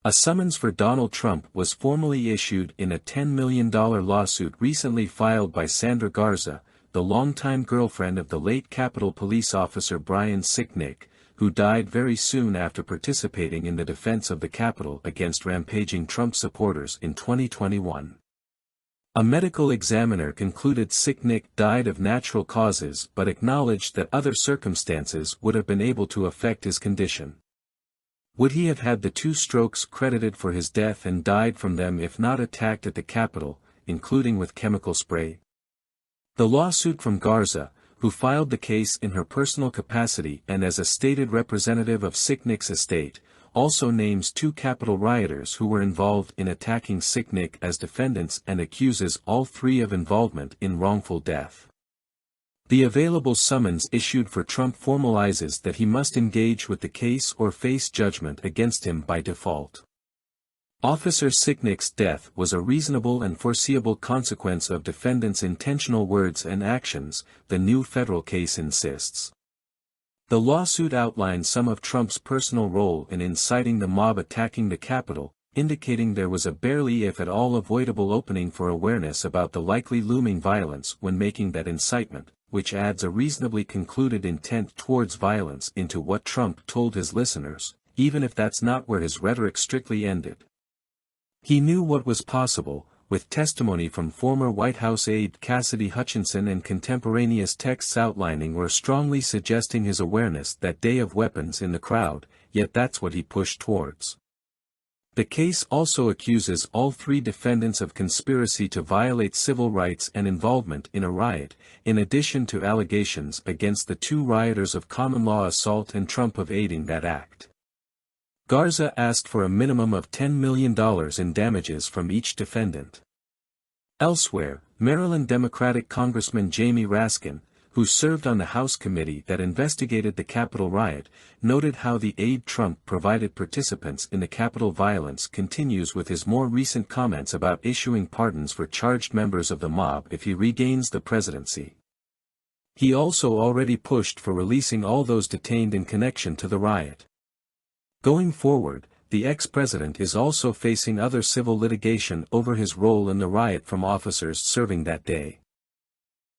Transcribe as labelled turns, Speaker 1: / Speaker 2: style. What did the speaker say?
Speaker 1: A summons for Donald Trump was formally issued in a $10 million lawsuit recently filed by Sandra Garza, the longtime girlfriend of the late Capitol Police officer Brian Sicknick, who died very soon after participating in the defense of the Capitol against rampaging Trump supporters in 2021. A medical examiner concluded Sicknick died of natural causes but acknowledged that other circumstances would have been able to affect his condition. Would he have had the 2 strokes credited for his death and died from them if not attacked at the Capitol, including with chemical spray? The lawsuit from Garza, who filed the case in her personal capacity and as a stated representative of Sicknick's estate, also names 2 Capitol rioters who were involved in attacking Sicknick as defendants and accuses all 3 of involvement in wrongful death. The available summons issued for Trump formalizes that he must engage with the case or face judgment against him by default. Officer Sicknick's death was a reasonable and foreseeable consequence of defendants' intentional words and actions, the new federal case insists. The lawsuit outlines some of Trump's personal role in inciting the mob attacking the Capitol, indicating there was a barely if at all avoidable opening for awareness about the likely looming violence when making that incitement, which adds a reasonably concluded intent towards violence into what Trump told his listeners, even if that's not where his rhetoric strictly ended. He knew what was possible, with testimony from former White House aide Cassidy Hutchinson and contemporaneous texts outlining or strongly suggesting his awareness that day of weapons in the crowd, yet that's what he pushed towards. The case also accuses all 3 defendants of conspiracy to violate civil rights and involvement in a riot, in addition to allegations against the 2 rioters of common-law assault and Trump of aiding that act. Garza asked for a minimum of $10 million in damages from each defendant. Elsewhere, Maryland Democratic Congressman Jamie Raskin, who served on the House committee that investigated the Capitol riot, noted how the aid Trump provided participants in the Capitol violence continues with his more recent comments about issuing pardons for charged members of the mob if he regains the presidency. He also already pushed for releasing all those detained in connection to the riot. Going forward, the ex-president is also facing other civil litigation over his role in the riot from officers serving that day.